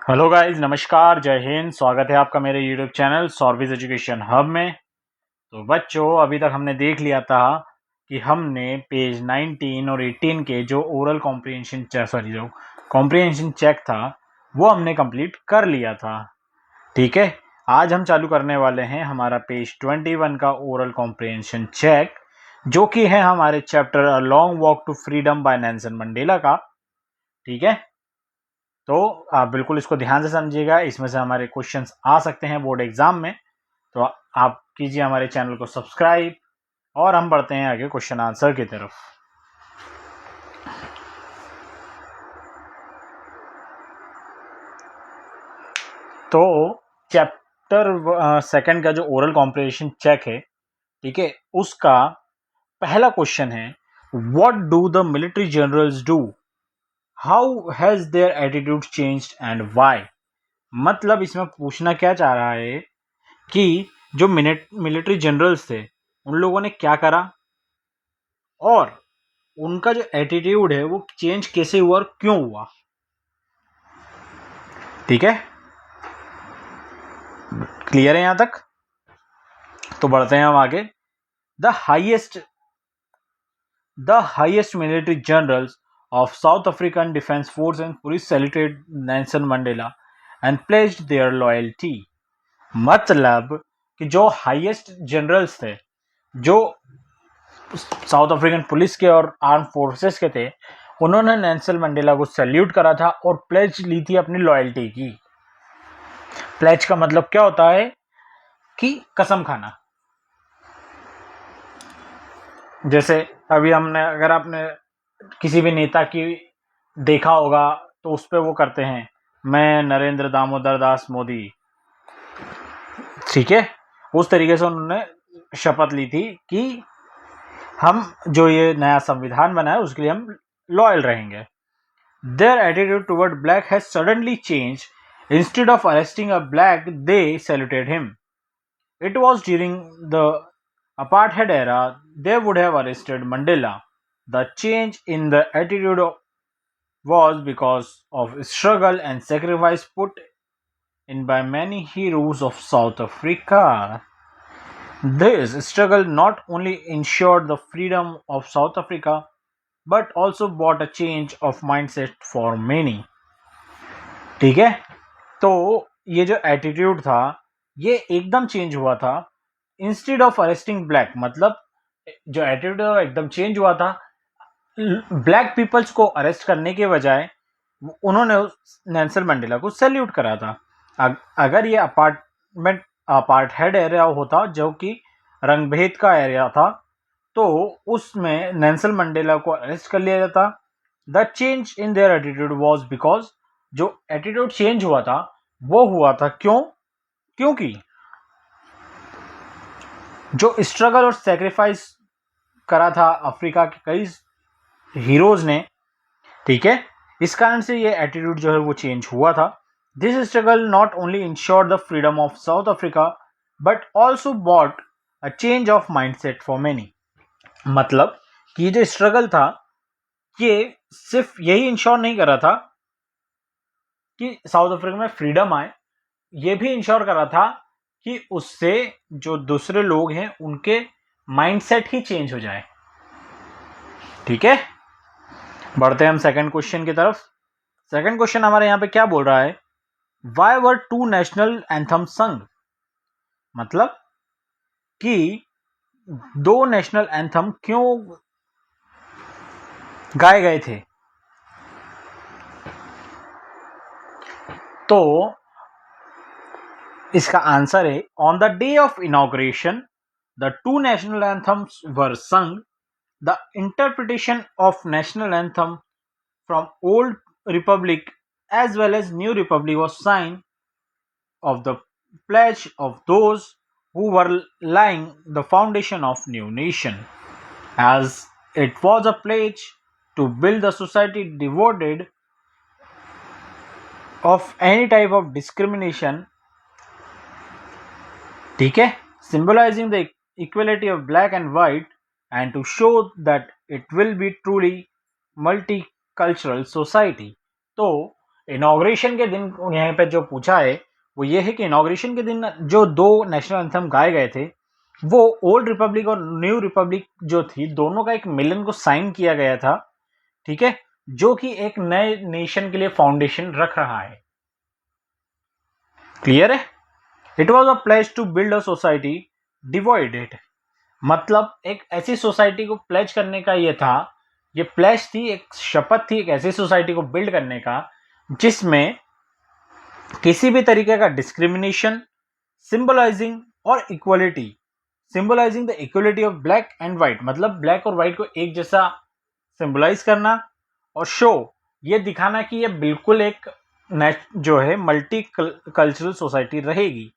Hello guys, नमस्कार, जय हिंद। स्वागत है आपका मेरे यूट्यूब चैनल सॉर्विस एजुकेशन हब में। तो बच्चों, अभी तक हमने देख लिया था कि हमने पेज 19 और 18 के जो ओरल कॉम्प्रिहेंशन जो कॉम्प्रिहेंशन चेक था वो हमने कंप्लीट कर लिया था। ठीक है, आज हम चालू करने वाले हैं हमारा पेज 21 का ओरल कॉम्प्रिहेंशन चेक, जो कि है हमारे chapter a long walk to freedom by Nelson Mandela का। ठीक है, तो आप बिल्कुल इसको ध्यान से समझिएगा, इसमें से हमारे क्वेश्चंस आ सकते हैं बोर्ड एग्जाम में। तो आप कीजिए हमारे चैनल को सब्सक्राइब और हम बढ़ते हैं आगे क्वेश्चन आंसर की तरफ। तो चैप्टर सेकंड का जो ओरल कॉम्प्रिहेंशन चेक है, ठीक है, उसका पहला क्वेश्चन है, what do the military generals do, how has their attitude changed and why. मतलब इसमें पूछना क्या चाह रहा है कि जो मिलिट्री जनरल्स थे उन लोगों ने क्या करा और उनका जो एटीट्यूड है वो चेंज कैसे हुआ और क्यों हुआ। ठीक है, क्लियर है यहां तक? तो बढ़ते हैं हम आगे। The highest military generals of South African Defense Force and Police saluted Nelson Mandela and pledged their loyalty। मतलब कि जो हाईएस्ट जनरल्स थे, जो साउथ अफ्रीकन पुलिस के और आर्म फोर्सेस के थे, उन्होंने नेल्सन मंडेला को सैल्यूट करा था और प्लेज ली थी अपनी लॉयल्टी की। प्लेज का मतलब क्या होता है कि कसम खाना। जैसे अभी हमने, अगर आपने किसी भी नेता की देखा होगा तो उस पर वो करते हैं, मैं नरेंद्र दामोदर दास मोदी। ठीक है, उस तरीके से उन्होंने शपथ ली थी कि हम जो ये नया संविधान बना है उसके लिए हम लॉयल रहेंगे। Their attitude toward black has suddenly changed. Instead of arresting a black, they saluted him. It was during the apartheid era they would have arrested Mandela. The change in the attitude was because of struggle and sacrifice put in by many heroes of South Africa. This struggle not only ensured the freedom of South Africa but also brought a change of mindset for many। ठीक है, तो ये जो attitude था ये एकदम change हुआ था। इंस्टेड ऑफ अरेस्टिंग ब्लैक, मतलब जो एटीट्यूड एकदम चेंज हुआ था, ब्लैक पीपल्स को अरेस्ट करने के बजाय उन्होंने नेल्सन मंडेला को सैल्यूट करा था। अगर ये अपार्टहेड एरिया होता जो कि रंगभेद का एरिया था तो उसमें नेल्सन मंडेला को अरेस्ट कर लिया जाता। The change in their attitude was because, जो एटीट्यूड चेंज हुआ था वो हुआ था क्योंकि जो स्ट्रगल और सेक्रीफाइस करा था अफ्रीका के कई हीरोज ने, ठीक है, इस कारण से ये एटीट्यूड जो है वो चेंज हुआ था। This struggle not only insured the freedom of South Africa but also bought a change of mindset for many. मतलब कि ये जो स्ट्रगल था ये सिर्फ यही इंश्योर नहीं कर रहा था कि साउथ अफ्रीका में फ्रीडम आए, ये भी इंश्योर कर रहा था कि उससे जो दूसरे लोग हैं उनके माइंडसेट ही चेंज हो जाए। ठीक है, बढ़ते हैं हम सेकंड क्वेश्चन की तरफ। सेकंड क्वेश्चन हमारे यहां पे क्या बोल रहा है, why were two national anthem sung. मतलब कि दो नेशनल एंथम क्यों गाए गए थे। तो इसका आंसर है, on the day of inauguration the two national anthems were sung. The interpretation of national anthem from old republic as well as new republic was sign of the pledge of those who were laying the foundation of new nation, as it was a pledge to build a society devoid of any type of discrimination। ठीक है, symbolizing the equality of black and white and to show that it will be truly multicultural society। तो inauguration के दिन यहाँ पे जो पूछा है वो ये है कि इनॉग्रेशन के दिन जो 2 नेशनल एंथम गाए गए थे वो ओल्ड रिपब्लिक और न्यू रिपब्लिक जो थी दोनों का एक मिलन को साइन किया गया था, ठीक है, जो कि एक नए नेशन के लिए फाउंडेशन रख रहा है। क्लियर है? It was a pledge to build a society divided, मतलब एक ऐसी सोसाइटी को प्लेज करने का ये था, ये प्लेज थी, एक शपथ थी एक ऐसी सोसाइटी को बिल्ड करने का जिसमें किसी भी तरीके का डिस्क्रिमिनेशन, सिंबलाइजिंग और equality, symbolising the equality of black and white, मतलब ब्लैक और व्हाइट को एक जैसा सिंबलाइज करना, और शो ये दिखाना कि ये बिल्कुल एक जो है मल्टी कल्चरल सोसाइटी रहेगी।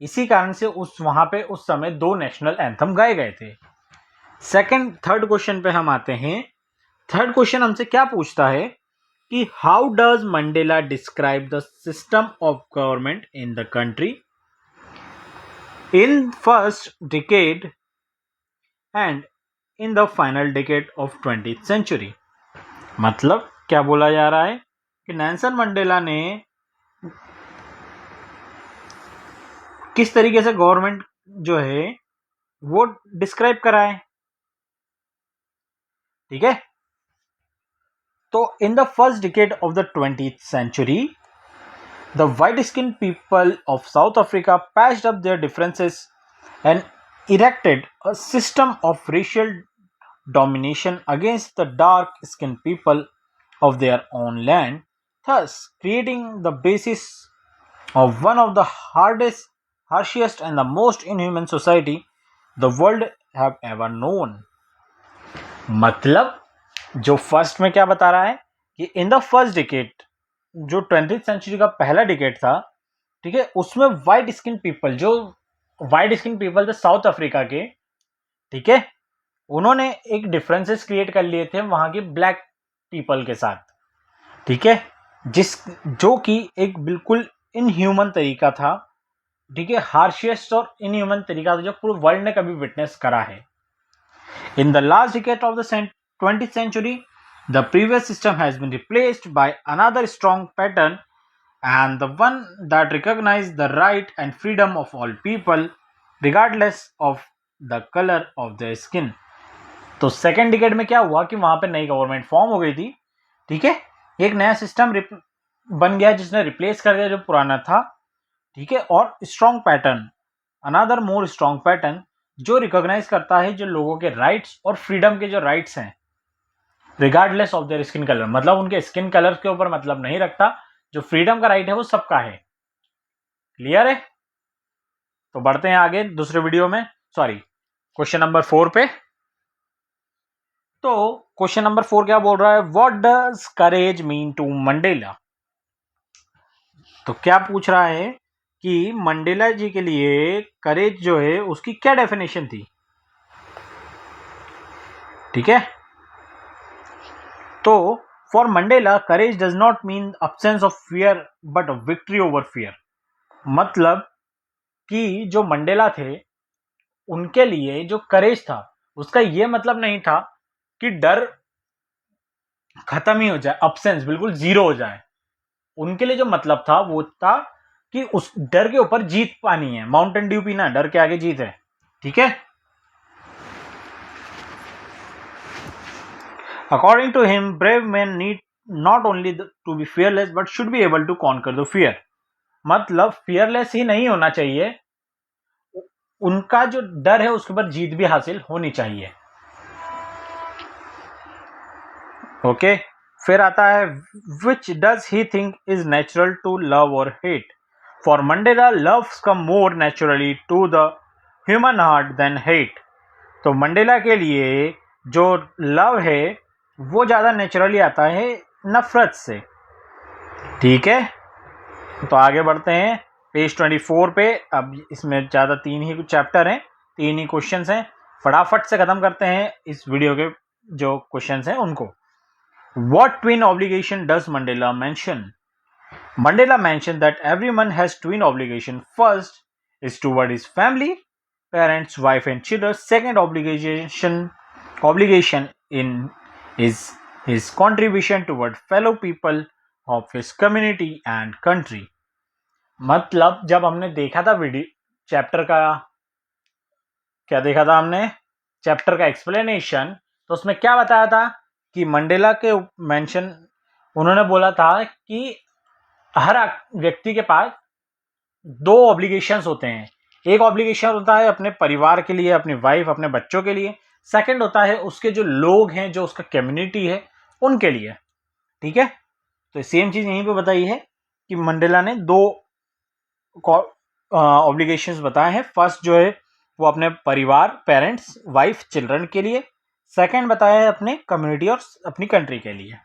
इसी कारण से वहां पे उस समय 2 नेशनल एंथम गाए गए थे। थर्ड क्वेश्चन पे हम आते हैं। थर्ड क्वेश्चन हमसे क्या पूछता है कि how does Mandela describe the system of government in the country in first decade and in the final decade of 20th century. मतलब क्या बोला जा रहा है कि नेल्सन मंडेला ने किस तरीके से गवर्नमेंट जो है वो डिस्क्राइब करा है, ठीक है। तो in the first decade of the 20th century the white skin people of South Africa patched up their differences and erected a system of racial domination against the dark skinned people of their own land, thus creating the basis of one of the harshest and the most inhuman society the world have ever known। मतलब जो first में क्या बता रहा है कि इन the first decade, जो 20th century का पहला डिकेड था, ठीक है, उसमें व्हाइट स्किन पीपल, जो व्हाइट स्किन पीपल थे साउथ अफ्रीका के, ठीक है, उन्होंने एक डिफरेंसेस क्रिएट कर लिए थे वहां के ब्लैक पीपल के साथ, ठीक है, जो कि एक बिल्कुल इनह्यूमन तरीका था, ठीक है, हार्शियस्ट और इनह्यूमन तरीका था जो पूरे वर्ल्ड ने कभी विटनेस करा है। In the last decade of the 20th century the previous system has been replaced by another strong pattern, and the one that recognizes the right and freedom of all people regardless of the color of their skin। तो second decade में क्या हुआ कि वहां पे नई government form हो गई थी, ठीक है, एक नया सिस्टम बन गया जिसने रिप्लेस कर दिया जो पुराना था, ठीक है, और strong pattern, another more strong pattern जो रिकॉग्नाइज करता है जो लोगों के राइट्स और फ्रीडम के जो राइट्स हैं regardless of their skin colour, मतलब उनके स्किन कलर के ऊपर मतलब नहीं रखता, जो फ्रीडम का राइट है वो सबका है। क्लियर है? तो बढ़ते हैं आगे दूसरे वीडियो में, सॉरी क्वेश्चन नंबर 4 पे। तो क्वेश्चन नंबर 4 क्या बोल रहा है, what does courage mean to Mandela. तो क्या पूछ रहा है कि मंडेला जी के लिए करेज जो है उसकी क्या डेफिनेशन थी, ठीक है। तो for Mandela courage does not mean absence of fear but victory over fear, मतलब कि जो मंडेला थे उनके लिए जो करेज था उसका ये मतलब नहीं था कि डर खत्म ही हो जाए, अब्सेंस बिल्कुल जीरो हो जाए। उनके लिए जो मतलब था वो था कि उस डर के ऊपर जीत पानी है, माउंटेन ड्यू पीना, डर के आगे जीत है, ठीक है। According to him, brave men need not only to be fearless but should be able to conquer the fear। मतलब fearless ही नहीं होना चाहिए, उनका जो डर है उसके ऊपर जीत भी हासिल होनी चाहिए। ओके, फिर आता है which does he think is natural to love or hate। For Mandela, love come more naturally to the human heart than hate। तो मंडेला के लिए जो लव है वो ज़्यादा नेचुरली आता है नफरत से, ठीक है। तो आगे बढ़ते हैं पेज 24 पे। अब इसमें ज़्यादा 3 ही चैप्टर हैं, 3 ही क्वेश्चन हैं, फटाफट से ख़त्म करते हैं इस वीडियो के जो क्वेश्चन हैं उनको। What twin obligation does Mandela mention? Mandela mentioned that everyone has twin obligation. First is toward his family, parents, wife and children. Second obligation in is his contribution toward fellow people of his community and country. मतलब जब हमने देखा था video chapter का, क्या देखा था हमने, चैप्टर का एक्सप्लेनेशन, तो उसमें क्या बताया था कि मंडेला के मेंशन, उन्होंने बोला था कि हर व्यक्ति के पास दो ऑब्लिगेशंस होते हैं। एक ऑब्लिगेशन होता है अपने परिवार के लिए, अपनी वाइफ, अपने बच्चों के लिए। सेकंड होता है उसके जो लोग हैं, जो उसका कम्युनिटी है, उनके लिए। ठीक है, तो सेम चीज यहीं पे बताई है कि मंडेला ने दो ऑब्लिगेशंस बताए हैं। फर्स्ट जो है वो अपने परिवार, पेरेंट्स, वाइफ, चिल्ड्रन के लिए। सेकंड बताया है अपने कम्युनिटी और अपनी कंट्री के लिए।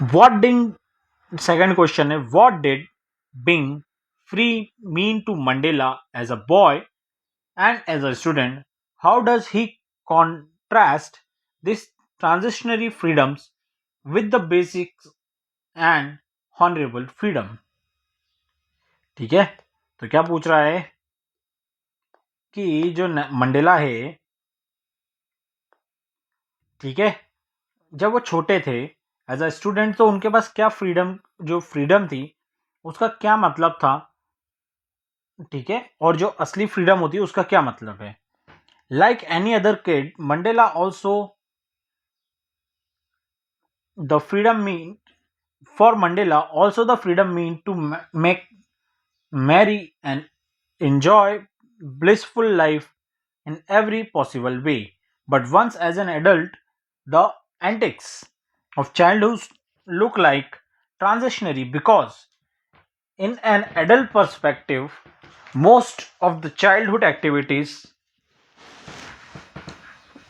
व्हाट डिड, सेकंड क्वेश्चन है, what did being free mean to Mandela as a boy and as a student? How does he contrast these transitionary freedoms with the basic and honorable freedom? ठीक है, तो क्या पूछ रहा है कि जो मंडेला है, ठीक है, जब वो छोटे थे एज अ स्टूडेंट, तो उनके पास क्या फ्रीडम, जो फ्रीडम थी उसका क्या मतलब था, ठीक है, और जो असली फ्रीडम होती है उसका क्या मतलब है। Like any other kid, Mandela also the freedom mean for Mandela also the freedom mean to make merry and enjoy blissful life in every possible way. But once as an adult, the antics of childhood look like transitionary because in an adult perspective, most of the childhood activities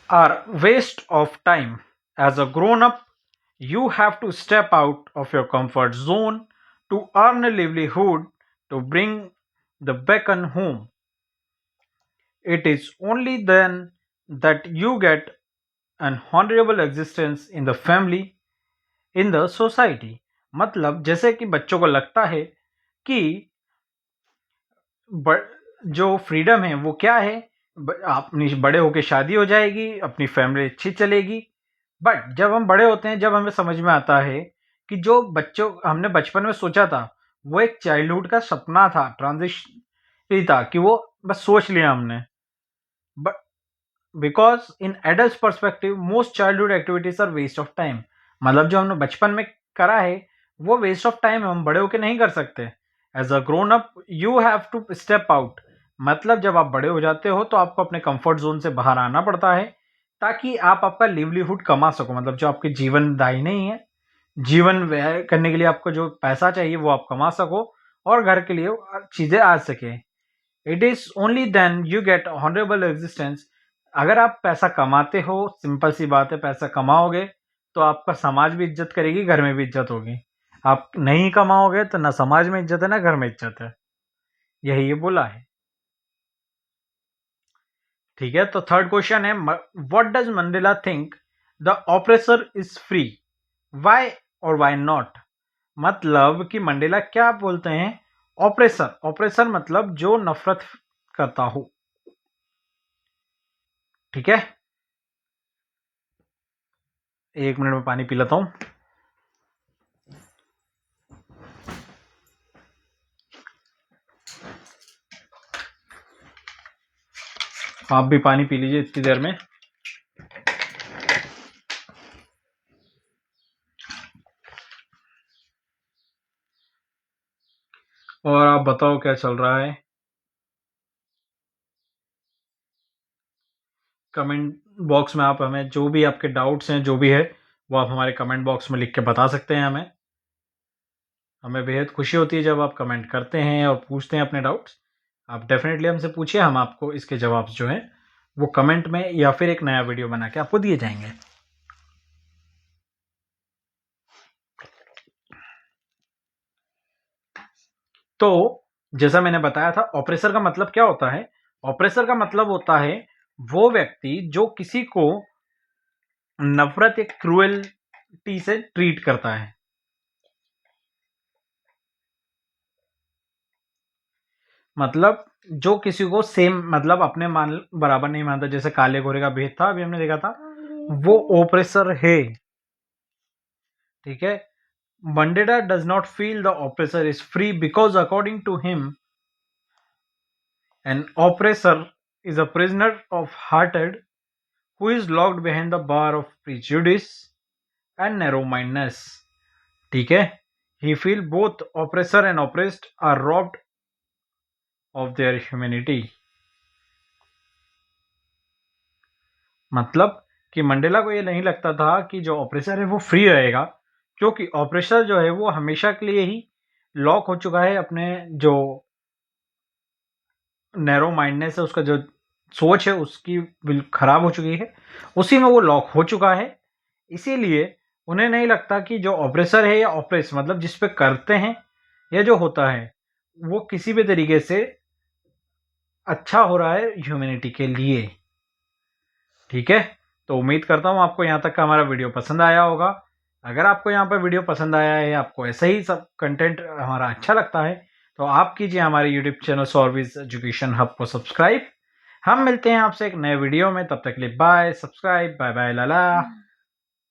are waste of time. As a grown up, you have to step out of your comfort zone to earn a livelihood to bring the bacon home. It is only then that you get an honorable existence in the family, in the society. मतलब जैसे कि बच्चों को लगता है कि जो freedom है वो क्या है, अपनी बड़े होके शादी हो जाएगी, अपनी फैमिली अच्छी चलेगी। बट जब हम बड़े होते हैं, जब हमें समझ में आता है कि जो बच्चों हमने बचपन में सोचा था वो एक चाइल्डहुड का सपना था, ट्रांजिशन था, कि वो बस सोच लिया हमने। But because in adult perspective most childhood activities are waste of time. मतलब जो हमने बचपन में करा है वो वेस्ट ऑफ टाइम है, हम बड़े होके नहीं कर सकते। As a grown up you have to step out. मतलब जब आप बड़े हो जाते हो तो आपको अपने कंफर्ट जोन से बाहर आना पड़ता है ताकि आप आपका लिवलीहुड कमा सको। मतलब जो आपके जीवन दायी नहीं है, जीवन व्यय करने के लिए आपको जो पैसा चाहिए वो आप कमा सको और घर के लिए चीजें आ सके। It is only then you get honourable existence. अगर आप पैसा कमाते हो, सिंपल सी बात है, पैसा कमाओगे तो आपका समाज भी इज्जत करेगी, घर में भी इज्जत होगी। आप नहीं कमाओगे तो ना समाज में इज्जत है ना घर में इज्जत है। यही ये बोला है। ठीक है, तो थर्ड क्वेश्चन है, what does Mandela think the oppressor is free, why और वाई नॉट। मतलब कि मंडेला क्या बोलते हैं, ऑपरेसर, ऑपरेसर मतलब जो नफरत करता हो। ठीक है, एक मिनट में पानी पी लेता हूं। आप भी पानी पी लीजिए इतनी देर में। और आप बताओ क्या चल रहा है। कमेंट बॉक्स में आप हमें जो भी आपके डाउट्स हैं, जो भी है, वो आप हमारे कमेंट बॉक्स में लिख के बता सकते हैं। हमें बेहद खुशी होती है जब आप कमेंट करते हैं और पूछते हैं अपने डाउट्स। आप डेफिनेटली हमसे पूछिए, हम आपको इसके जवाब जो हैं वो कमेंट में या फिर एक नया वीडियो बना के आपको दिए जाएंगे। तो जैसा मैंने बताया था, ऑपरेसर का मतलब क्या होता है। ऑपरेसर का मतलब होता है वो व्यक्ति जो किसी को नफरत या क्रूएल्टी से ट्रीट करता है। मतलब जो किसी को सेम, मतलब अपने मान बराबर नहीं मानता, जैसे काले गोरे का भेद था अभी हमने देखा था, वो ऑपरेसर है। ठीक है, Mandela does not feel the oppressor is free because according to him an oppressor is a prisoner of hearted who is locked behind the bar of prejudice and narrow-mindedness. ठीक है, he feel both oppressor and oppressed are robbed of their humanity. मतलब कि Mandela को ये नहीं लगता था कि जो ऑपरेसर है वो फ्री रहेगा, क्योंकि ऑपरेसर जो है वो हमेशा के लिए ही लॉक हो चुका है, अपने जो नैरो माइंडनेस है, उसका जो सोच है उसकी खराब हो चुकी है, उसी में वो लॉक हो चुका है। इसीलिए उन्हें नहीं लगता कि जो ऑपरेसर है या ऑपरेस मतलब जिस पे करते हैं या जो होता है वो किसी भी तरीके से अच्छा हो रहा है ह्यूमैनिटी के लिए। ठीक है, तो उम्मीद करता हूँ आपको यहाँ तक का हमारा वीडियो पसंद आया होगा। अगर आपको यहाँ पर वीडियो पसंद आया है, आपको ऐसा ही सब कंटेंट हमारा अच्छा लगता है, तो आप कीजिए हमारे यूट्यूब चैनल सॉल्विज एजुकेशन हब को सब्सक्राइब। हम मिलते हैं आपसे एक नए वीडियो में, तब तक के लिए बाय, सब्सक्राइब, बाय बाय, लाला।